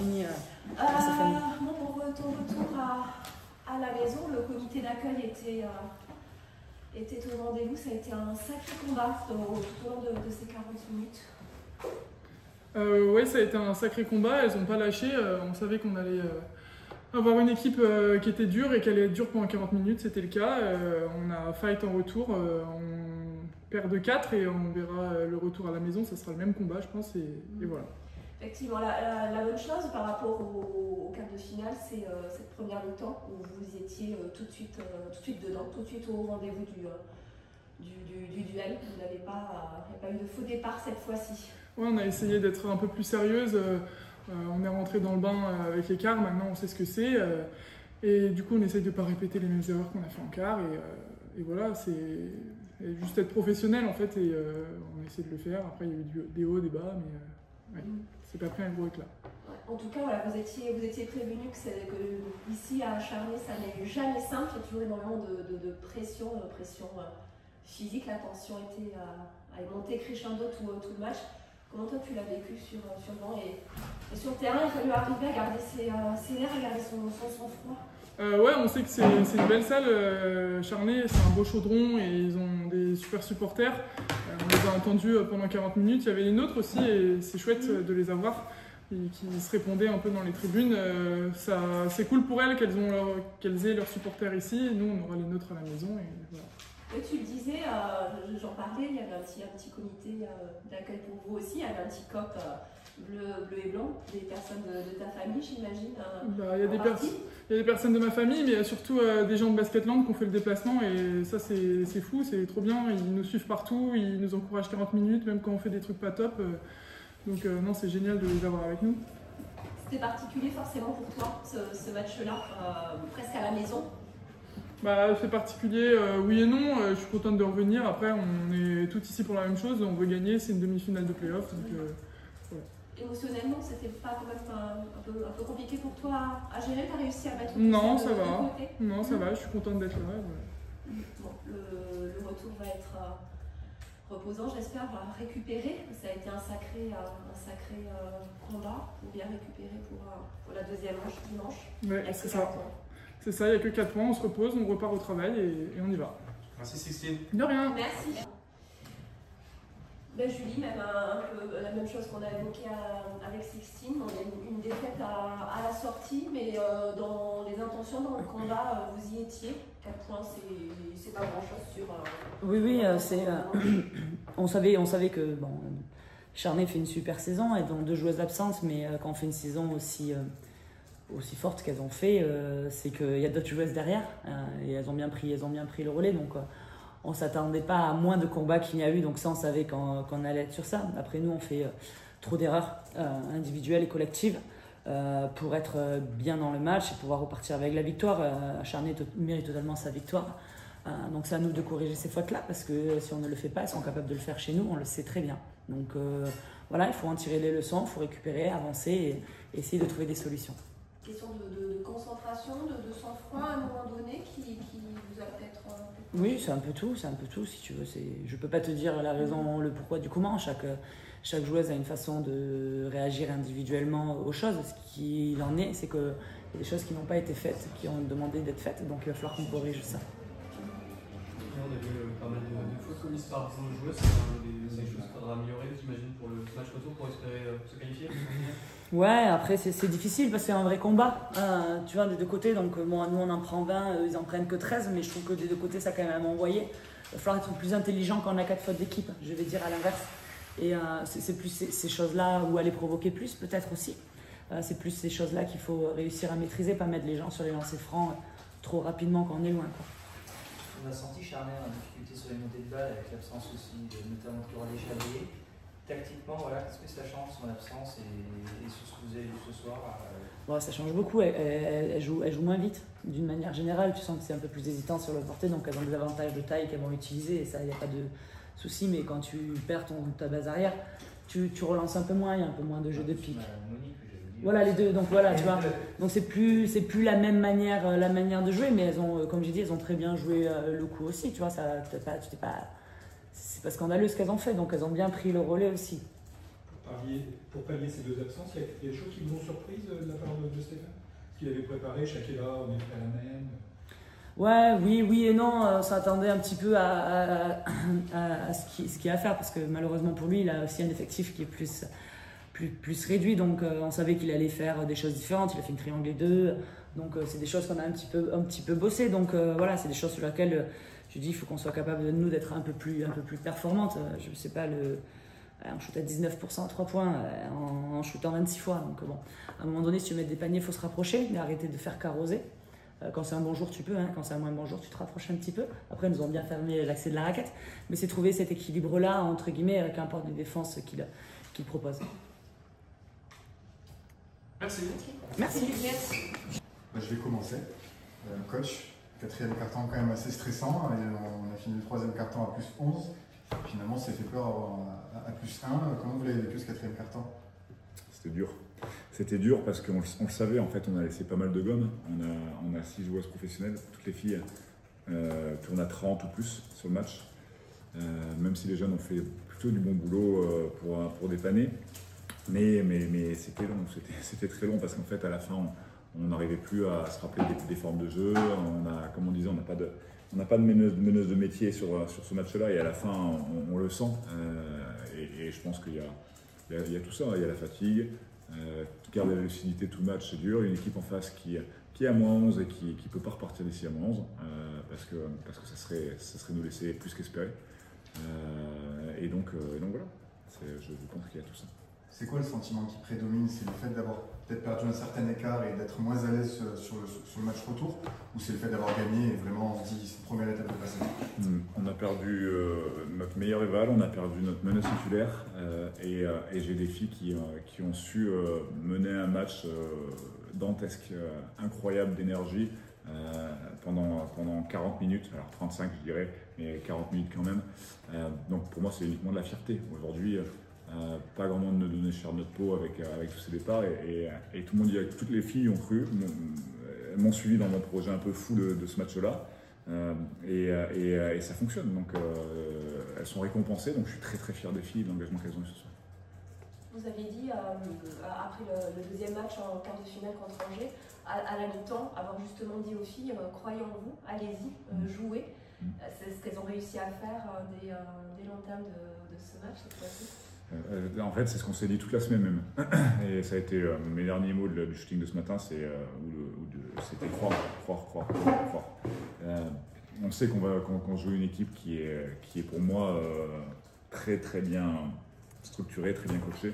fini pour sa famille. Bon, pour ton retour à la maison, le comité d'accueil était au rendez-vous. Ça a été un sacré combat tout au long de ces 40 minutes. Oui, ça a été un sacré combat. Elles n'ont pas lâché. On savait qu'on allait avoir une équipe qui était dure et qu'elle allait être dure pendant 40 minutes. C'était le cas. On a fight en retour. On perd de 4 et on verra le retour à la maison. Ça sera le même combat, je pense. Et voilà. Effectivement, la bonne chose par rapport au quart de finale, c'est cette première mi-temps où vous étiez tout de suite dedans, tout de suite au rendez-vous du duel. Vous n'avez pas eu de faux départ cette fois-ci. Ouais, on a essayé d'être un peu plus sérieuse. On est rentré dans le bain avec les quarts, maintenant on sait ce que c'est. Et du coup, on essaye de ne pas répéter les mêmes erreurs qu'on a fait en quart. Et voilà, c'est juste être professionnel en fait. Et on essaie de le faire. Après, il y a eu des hauts, des bas, mais ouais, c'est pas pris un gros éclat. Ouais, en tout cas, voilà, vous étiez prévenu que ici à Charnay, ça n'est jamais simple. Il y a toujours énormément de pression physique. La tension a monté crescendo tout le match. Comment toi tu l'as vécu sur le banc et sur le terrain? Il a fallu arriver à garder ses nerfs, à garder son sang-froid. Ouais, on sait que c'est une belle salle. Charnay, c'est un beau chaudron et ils ont des super supporters. On les a entendus pendant 40 minutes. Il y avait les nôtres aussi et c'est chouette de les avoir et qui se répondaient un peu dans les tribunes. C'est cool pour elles qu'elles aient leurs supporters ici. Nous, on aura les nôtres à la maison. Et voilà. Et tu le disais, j'en parlais, il y avait un petit comité d'accueil pour vous aussi, il y avait un petit COP bleu et blanc, des personnes de ta famille, j'imagine. Il y a des personnes de ma famille, mais il y a surtout des gens de Basketland qui ont fait le déplacement et ça c'est fou, c'est trop bien. Ils nous suivent partout, ils nous encouragent 40 minutes, même quand on fait des trucs pas top. Donc non, c'est génial de les avoir avec nous. C'était particulier forcément pour toi, ce match-là, presque à la maison? C'est particulier, oui et non. Je suis contente de revenir. Après, on est tous ici pour la même chose. On veut gagner. C'est une demi-finale de play-off. Donc, ouais. Émotionnellement, c'était pas quand même un peu compliqué pour toi à gérer? Tu as réussi à mettre tout non, ça ça va. côté? Non, ça va. Je suis contente d'être là. Ouais. Bon, le retour va être reposant, j'espère, récupérer. Ça a été un sacré combat pour bien récupérer pour la deuxième manche dimanche. Ouais, c'est ça. C'est ça, il n'y a que 4 points, on se repose, on repart au travail et on y va. Merci Sixtine. De rien. Merci. Julie, même un peu la même chose qu'on a évoqué avec Sixtine. On a une défaite à la sortie, mais dans les intentions, dans le combat, vous y étiez. 4 points, c'est pas grand-chose sur... Oui, on savait que Charnay fait une super saison et donc 2 joueuses absentes, mais quand on fait une saison aussi forte qu'elles ont fait, c'est qu'il y a d'autres joueuses derrière et elles ont bien pris le relais. Donc on ne s'attendait pas à moins de combats qu'il y a eu. Donc ça, on savait qu'on allait être sur ça. Après, nous, on fait trop d'erreurs individuelles et collectives pour être bien dans le match et pouvoir repartir avec la victoire. Charnay mérite totalement sa victoire. Donc c'est à nous de corriger ces fautes-là parce que si on ne le fait pas, elles sont capables de le faire chez nous. On le sait très bien. Donc voilà, il faut en tirer les leçons, il faut récupérer, avancer et essayer de trouver des solutions. Question de concentration, de sang-froid à un moment donné qui vous a peut-être... Oui, c'est un peu tout, si tu veux. Je peux pas te dire la raison, le pourquoi du comment. Chaque joueuse a une façon de réagir individuellement aux choses. Ce qu'il en est, c'est qu'il y a des choses qui n'ont pas été faites, qui ont demandé d'être faites, donc il va falloir qu'on corrige ça. On a vu pas mal de fautes commises par vos joueuses. C'est des choses qu'il faudra améliorer, j'imagine, pour le match retour, pour espérer se qualifier. Ouais, après c'est difficile parce que c'est un vrai combat, tu vois, des deux côtés. Donc nous on en prend 20, ils en prennent que 13, mais je trouve que des deux côtés ça a quand même envoyé. Il va falloir être plus intelligent quand on a 4 fautes d'équipe, je vais dire à l'inverse. Et c'est plus ces choses-là où aller provoquer plus peut-être aussi. C'est plus ces choses-là qu'il faut réussir à maîtriser, pas mettre les gens sur les lancers francs trop rapidement quand on est loin, quoi. On a senti Charnay en difficulté sur les montées de balles avec l'absence aussi notamment de Coralie Chevalier. Tactiquement, voilà, qu'est-ce que ça change son absence et sur ce que vous avez vu ce soir? Ça change beaucoup, elle joue moins vite. D'une manière générale, tu sens que c'est un peu plus hésitant sur le porté, donc elles ont des avantages de taille qu'elles vont utiliser et ça, il n'y a pas de souci. Mais quand tu perds ta base arrière, tu relances un peu moins, il y a un peu moins de jeu de pique. Voilà les deux, donc voilà, tu vois. Donc c'est plus la même manière de jouer, mais elles ont, comme j'ai dit, elles ont très bien joué le coup aussi, tu vois. C'est pas scandaleux ce qu'elles ont fait, donc elles ont bien pris le relais aussi. Pour pour pallier ces deux absences, il y a des choses qui vous ont surprise de la part de Stéphane? Ce qu'il avait préparé, Shakira, on est prêt à la même. Ouais, oui et non, on s'attendait un petit peu à ce qu'il y a à faire parce que malheureusement pour lui, il a aussi un effectif qui est plus réduit, donc on savait qu'il allait faire des choses différentes. Il a fait une triangle 2, donc c'est des choses qu'on a un petit peu bossé, donc voilà, c'est des choses sur lesquelles je dis il faut qu'on soit capable de nous d'être un peu plus performante. Je sais pas, on shoot à 19% à 3 points en shootant 26 fois, donc bon, à un moment donné, si tu veux mettre des paniers, il faut se rapprocher, mais arrêter de faire carroser. Quand c'est un bon jour, tu peux. Hein. Quand c'est un moins bon jour, tu te rapproches un petit peu. Après, ils nous ont bien fermé l'accès de la raquette. Mais c'est trouver cet équilibre-là, entre guillemets, qu'importe les défenses qu'il propose. Merci. Merci. Je vais commencer. Coach, quatrième carton quand même assez stressant. Et on a fini le troisième carton à plus 11. Finalement, ça fait peur à plus 1. Comment vous l'avez vécu ce quatrième carton? C'était dur. C'était dur parce qu'on le savait, en fait, on a laissé pas mal de gomme. On a 6 joueuses professionnelles, toutes les filles tournent à 30 ou plus sur le match. Même si les jeunes ont fait plutôt du bon boulot pour dépanner. Mais c'était long, c'était très long parce qu'en fait, à la fin, on n'arrivait plus à se rappeler des formes de jeu. Comme on disait, on n'a pas de meneuse de métier sur ce match-là et à la fin, on le sent. Et je pense qu'il y a tout ça, il y a la fatigue. Garder la lucidité tout le match, c'est dur. Une équipe en face qui est à moins 11 et qui ne peut pas repartir d'ici à moins 11 parce que ça serait nous laisser plus qu'espérer. Et donc voilà, je pense qu'il y a tout ça. C'est quoi le sentiment qui prédomine? C'est le fait d'avoir peut-être perdu un certain écart et d'être moins à l'aise sur le match retour? Ou c'est le fait d'avoir gagné et vraiment on se dit c'est la première étape de passer? On a perdu notre meilleur rival, on a perdu notre meneuse titulaire et j'ai des filles qui ont su mener un match dantesque, incroyable d'énergie pendant 40 minutes, alors 35 je dirais, mais 40 minutes quand même. Donc pour moi c'est uniquement de la fierté. Aujourd'hui, pas grand monde ne donnait cher de notre peau avec tous ces départs et tout le monde, toutes les filles ont cru, m'ont suivi dans mon projet un peu fou de ce match-là et ça fonctionne. Donc elles sont récompensées, donc je suis très très fier des filles et de l'engagement qu'elles ont eu ce soir. Vous avez dit, après le deuxième match en quart de finale contre Angers, à la mi-temps, avoir justement dit aux filles, croyez en vous, allez-y, jouez. C'est ce qu'elles ont réussi à faire dès l'entame de ce match cette fois-ci. En fait, c'est ce qu'on s'est dit toute la semaine même. Et ça a été mes derniers mots du shooting de ce matin, c'était croire. On sait qu'on joue une équipe qui est pour moi très très bien structurée, très bien coachée.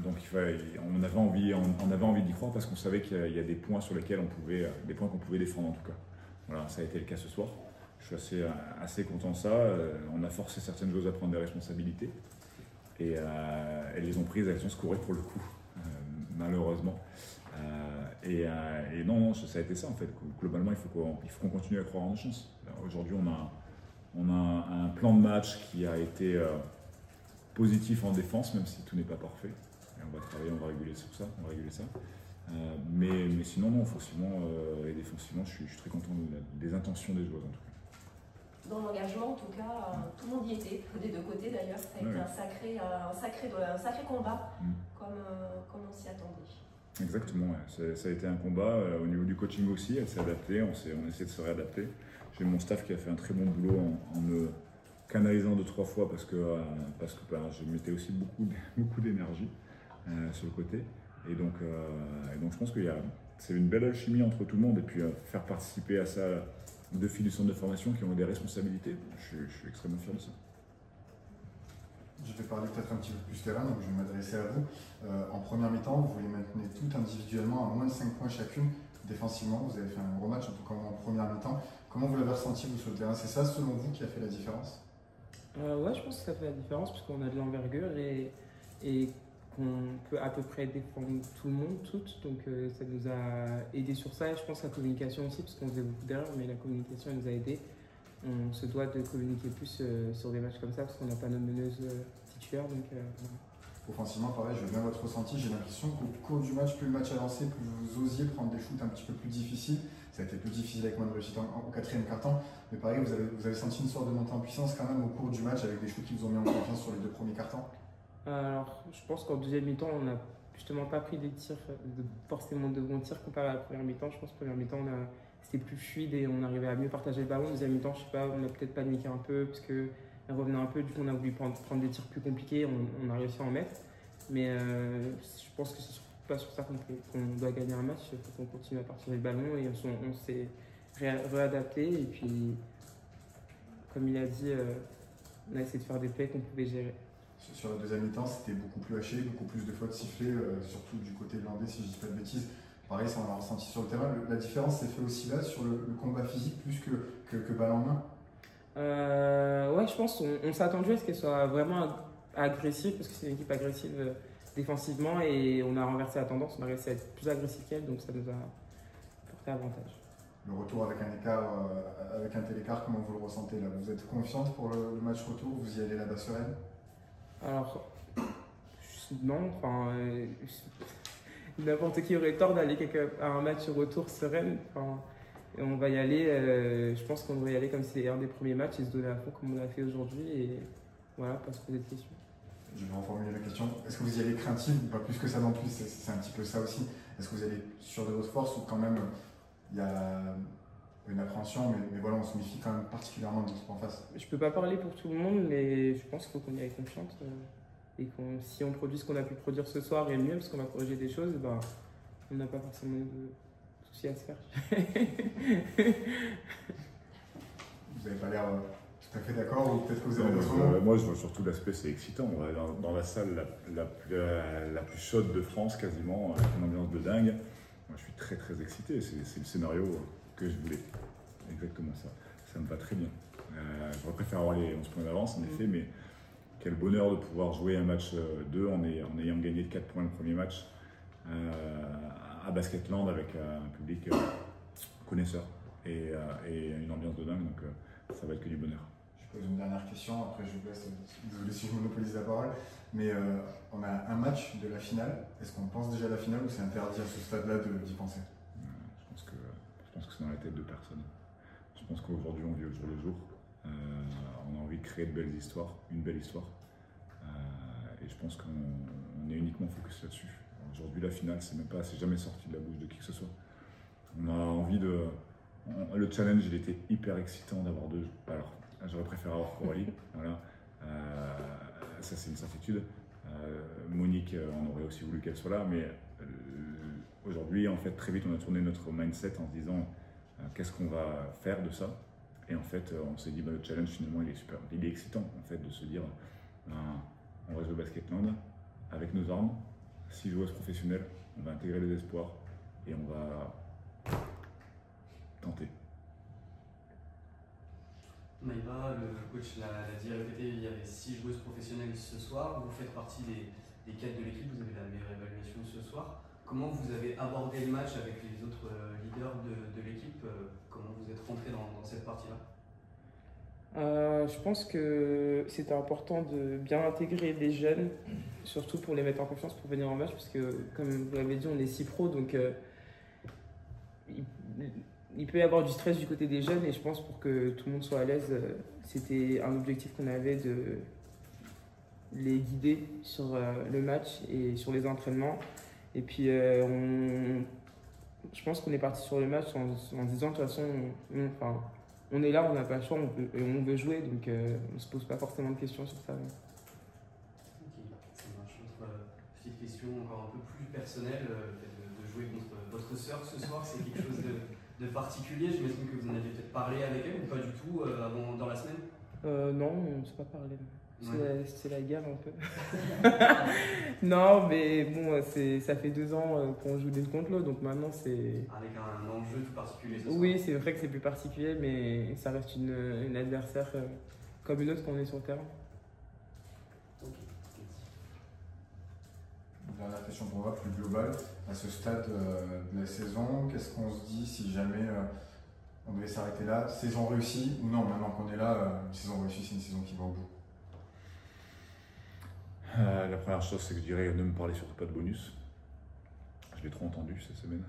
Donc on avait envie d'y croire parce qu'on savait qu'il y a des points sur lesquels qu'on pouvait défendre en tout cas. Voilà, ça a été le cas ce soir. Je suis assez content de ça. On a forcé certaines choses à prendre des responsabilités et elles les ont prises, elles ont scoré pour le coup, malheureusement. Non, ça a été ça en fait. Globalement, il faut qu'on continue à croire en nos chances. Aujourd'hui, on a un plan de match qui a été positif en défense, même si tout n'est pas parfait. Et on va travailler, on va réguler ça. Mais sinon, non, offensivement et défensivement, je suis très content des intentions des joueurs en tout cas. Dans l'engagement, en tout cas, tout le monde y était, des deux côtés d'ailleurs. Ça a été un sacré combat, comme on s'y attendait. Exactement, ouais. Ça a été un combat. Au niveau du coaching aussi, elle s'est adaptée, on essaie de se réadapter. J'ai mon staff qui a fait un très bon boulot en me canalisant 2-3 fois parce que je mettais aussi beaucoup d'énergie sur le côté. Et donc je pense que c'est une belle alchimie entre tout le monde et puis faire participer à ça 2 filles du centre de formation qui ont des responsabilités, je suis extrêmement fier de ça. Je vais parler peut-être un petit peu plus terrain, donc je vais m'adresser à vous. En première mi-temps, vous les maintenez toutes individuellement à moins de 5 points chacune. Défensivement, vous avez fait un gros match, en tout cas en première mi-temps. Comment vous l'avez ressenti vous sur le terrain? C'est ça, selon vous, qui a fait la différence? Ouais, je pense que ça fait la différence parce qu'on a de l'envergure et qu'on peut à peu près défendre tout le monde, toutes. Donc ça nous a aidé sur ça. Et je pense que la communication aussi, parce qu'on faisait beaucoup d'erreurs, mais la communication elle nous a aidé. On se doit de communiquer plus sur des matchs comme ça parce qu'on n'a pas nos meneuses titulaires. Donc, voilà. qu'offensivement, pareil, je veux bien votre ressenti. J'ai l'impression qu'au cours du match, plus le match avançait, plus vous osiez prendre des shoots un petit peu plus difficiles. Ça a été plus difficile avec moins de réussite au quatrième quart-temps. Mais pareil, vous avez senti une sorte de montée en puissance quand même au cours du match avec des shoots qui vous ont mis en confiance sur les 2 premiers quart-temps. Alors, je pense qu'en deuxième mi-temps, on n'a justement pas pris des tirs, forcément de bons tirs comparé à la première mi-temps. Je pense que la première mi-temps, c'était plus fluide et on arrivait à mieux partager le ballon. Deuxième mi-temps, je sais pas, on a peut-être paniqué un peu parce que on revenait un peu. Du coup, on a voulu prendre des tirs plus compliqués. On a réussi à en mettre. Mais je pense que c'est pas sur ça qu'on doit gagner un match. Il faut qu'on continue à partager le ballon et on s'est réadapté. Et puis, comme il a dit, on a essayé de faire des plays qu'on pouvait gérer. Sur la deuxième mi-temps, c'était beaucoup plus haché, beaucoup plus de fautes sifflées, surtout du côté irlandais, si je ne dis pas de bêtises. Pareil, ça on l'a ressenti sur le terrain. La différence s'est fait aussi là, sur le combat physique, plus que balle en main. Ouais, je pense qu'on s'est attendu à ce qu'elle soit vraiment agressive, parce que c'est une équipe agressive défensivement, et on a renversé la tendance, on a réussi à être plus agressif qu'elle, donc ça nous a porté avantage. Le retour avec un écart, avec un tel écart, comment vous le ressentez là? Vous êtes confiante pour le match retour? Vous y allez là-bas sereine? Alors, non, enfin, n'importe qui aurait tort d'aller à un match retour sereine. Enfin, on va y aller, je pense qu'on devrait y aller comme c'est un des premiers matchs et se donner à fond comme on l'a fait aujourd'hui. Et voilà, pas se poser de questions. Je vais reformuler la question. Est-ce que vous y allez craintif? Pas plus que ça non plus, c'est un petit peu ça aussi. Est-ce que vous allez sûr de votre force ou quand même il y a une appréhension, mais voilà, on se méfie quand même particulièrement de notre en face? Je peux pas parler pour tout le monde, mais je pense qu'il faut qu'on y aille confiance. Et si on produit ce qu'on a pu produire ce soir et mieux, parce qu'on a corrigé des choses, ben, on n'a pas forcément de soucis à se faire. Vous n'avez pas l'air tout à fait d'accord, ou peut-être que vous avez d'autres. Moi, je vois surtout l'aspect, c'est excitant. On va dans la salle la plus chaude de France, quasiment, avec une ambiance de dingue. Moi, je suis très très excité. C'est le scénario que je voulais. Exactement ça. Ça me va très bien. J'aurais préféré avoir les 11 points d'avance, en effet, mais quel bonheur de pouvoir jouer un match 2 en ayant gagné 4 points le premier match à Basketland avec un public connaisseur et une ambiance de dingue. Donc, ça va être que du bonheur. Je pose une dernière question, après je vous laisse, désolé si je monopolise la parole, mais on a un match de la finale. Est-ce qu'on pense déjà à la finale ou c'est interdit à ce stade-là d'y penser? Je pense que c'est dans la tête de personne. Je pense qu'aujourd'hui on vit au jour le jour. On a envie de créer de belles histoires, une belle histoire. Et je pense qu'on est uniquement focus là-dessus. Aujourd'hui la finale, c'est jamais sorti de la bouche de qui que ce soit. On a envie de... Le challenge, il était hyper excitant d'avoir deux. Alors, j'aurais préféré avoir Coralie, voilà. Ça c'est une certitude. Monique, on aurait aussi voulu qu'elle soit là, mais aujourd'hui, en fait, très vite, on a tourné notre mindset en se disant qu'est-ce qu'on va faire de ça. Et en fait, on s'est dit, le challenge, finalement, il est super. Il est excitant, en fait, de se dire, on va jouer au Basketland avec nos armes, 6 joueuses professionnelles, on va intégrer les espoirs et on va tenter. Maïva, le coach l'a dit répété, il y avait 6 joueuses professionnelles ce soir. Vous faites partie des 4 de l'équipe, vous avez la meilleure évaluation ce soir. Comment vous avez abordé le match avec les autres leaders de l'équipe? Comment vous êtes rentré dans cette partie-là? Je pense que c'était important de bien intégrer les jeunes, surtout pour les mettre en confiance pour venir en match, parce que comme vous l'avez dit, on est 6 pros, donc il peut y avoir du stress du côté des jeunes, et je pense pour que tout le monde soit à l'aise, c'était un objectif qu'on avait de les guider sur le match et sur les entraînements. Et puis je pense qu'on est parti sur le match en disant de toute façon, on est là, on n'a pas le choix, on veut jouer, donc on ne se pose pas forcément de questions sur ça. Ok, ça marche. Autre petite question encore un peu plus personnelle, le fait de jouer contre votre sœur ce soir, c'est quelque chose de particulier? J'imagine que vous en avez peut-être parlé avec elle ou pas du tout avant, dans la semaine? Non, on ne s'est pas parlé. Ouais. C'est la guerre un peu. Non, mais bon, ça fait 2 ans qu'on joue l'une contre l'autre, donc maintenant c'est... Avec un enjeu tout particulier ce soir. Oui, c'est vrai que c'est plus particulier, mais ça reste une adversaire comme une autre quand on est sur le terrain. Ok. Dernière question pour moi, plus globale. À ce stade de la saison, qu'est-ce qu'on se dit si jamais on devait s'arrêter là? Saison réussie ou non? Maintenant qu'on est là, une saison réussie, c'est une saison qui va au bout. La La première chose, c'est que je dirais ne me parlez surtout pas de bonus. Je l'ai trop entendu cette semaine.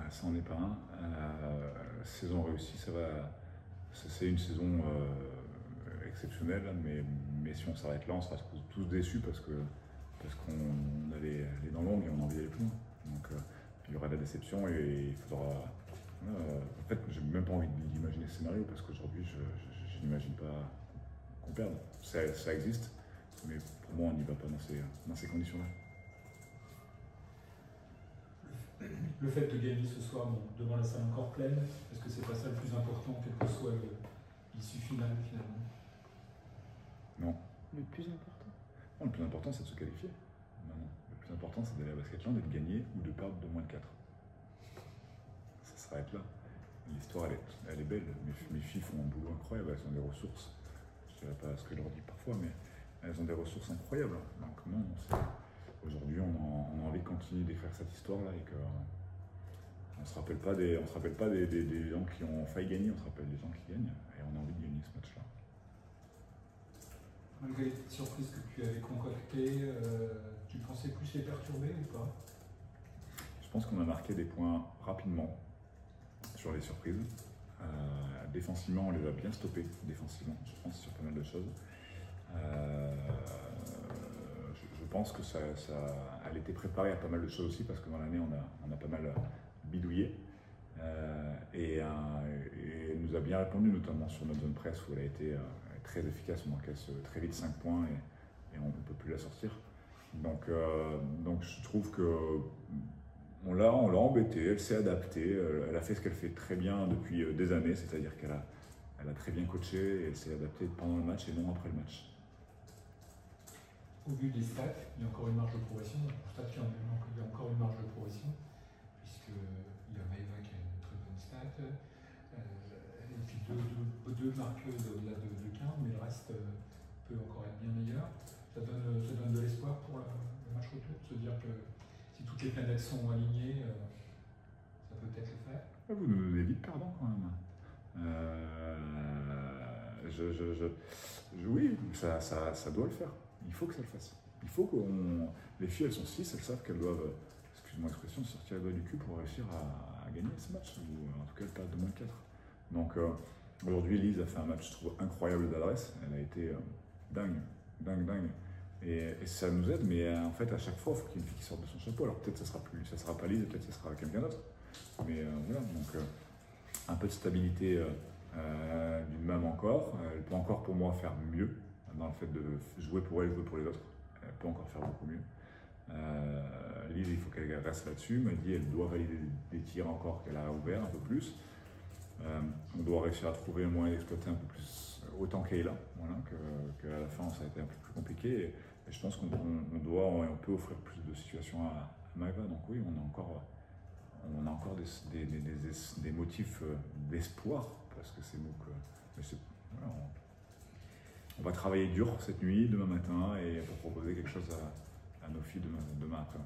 Ça n'en est pas un. Saison réussie, c'est une saison exceptionnelle, mais si on s'arrête là, on sera tous déçus parce qu'on allait aller dans l'ombre et on a envie d'aller plus loin. Donc il y aura de la déception et il faudra. En fait, j'ai même pas envie d'imaginer ce scénario parce qu'aujourd'hui, je n'imagine pas qu'on perde. Ça existe, mais pour moi, on n'y va pas dans ces conditions-là. Le fait de gagner ce soir devant la salle encore pleine, est-ce que c'est pas ça le plus important, quel que soit l'issue finale finalement? Non. Le plus important. Non, le plus important, c'est de se qualifier. Non. Le plus important, c'est d'aller à Basketland et de gagner ou de perdre de moins de 4. Ça s'arrête là. L'histoire, elle est belle. Mes filles font un boulot incroyable. Elles ont des ressources. Je ne dirais pas ce que je leur dis parfois, mais elles ont des ressources incroyables. Donc non, aujourd'hui, on a envie de continuer d'écrire cette histoire-là et qu'on ne se rappelle pas des gens qui ont failli gagner, on se rappelle des gens qui gagnent et on a envie de gagner ce match-là. Malgré les petites surprises que tu avais concoctées, tu pensais plus les perturber ou pas? Je pense qu'on a marqué des points rapidement sur les surprises. Défensivement, on les a bien stoppés, défensivement, je pense, sur pas mal de choses. Je pense que elle était préparée à pas mal de choses aussi parce que dans l'année, on a pas mal bidouillé. Et elle nous a bien répondu, notamment sur notre zone presse où elle a été très efficace. On encaisse très vite 5 points et on ne peut plus la sortir. Donc je trouve que on l'a embêtée, elle s'est adaptée, elle a fait ce qu'elle fait très bien depuis des années, c'est-à-dire qu'elle a très bien coaché et elle s'est adaptée pendant le match et non après le match. Au vu des stats, il y a encore une marge de progression. On constate qu'il y a encore une marge de progression, puisqu'il y a Maëva qui a une très bonne stat, et puis deux marqueuses au-delà de 15, mais le reste peut encore être bien meilleur. Ça donne de l'espoir pour le match retour, de se dire que si toutes les planètes sont alignées, ça peut peut-être le faire. Vous nous donnez vite perdant quand même. Oui, ça doit le faire. Il faut que ça le fasse. Il faut les filles, elles sont 6, elles savent qu'elles doivent, excuse-moi l'expression, sortir les doigts du cul pour réussir à gagner ce match, ou en tout cas le perdre de moins de 4. Donc aujourd'hui, Lise a fait un match, je trouve, incroyable d'adresse. Elle a été dingue. Et ça nous aide, mais en fait, à chaque fois, il faut qu'il y ait une fille qui sorte de son chapeau. Alors peut-être ça sera pas Lise, peut-être ça sera quelqu'un d'autre. Mais voilà, donc un peu de stabilité d'une même encore. Elle peut encore, pour moi, faire mieux dans le fait de jouer pour elle, jouer pour les autres. Elle peut encore faire beaucoup mieux. Lise, il faut qu'elle reste là-dessus. Maddy, elle doit valider des tirs encore qu'elle a ouverts un peu plus. On doit réussir à trouver un moyen d'exploiter un peu plus autant Kayla, voilà, qu'à la fin ça a été un peu plus compliqué et je pense qu'on peut offrir plus de situations à Maëva. Donc oui, on a encore des motifs d'espoir parce que c'est nous que voilà, on va travailler dur cette nuit, demain matin et pour proposer quelque chose à nos filles demain après.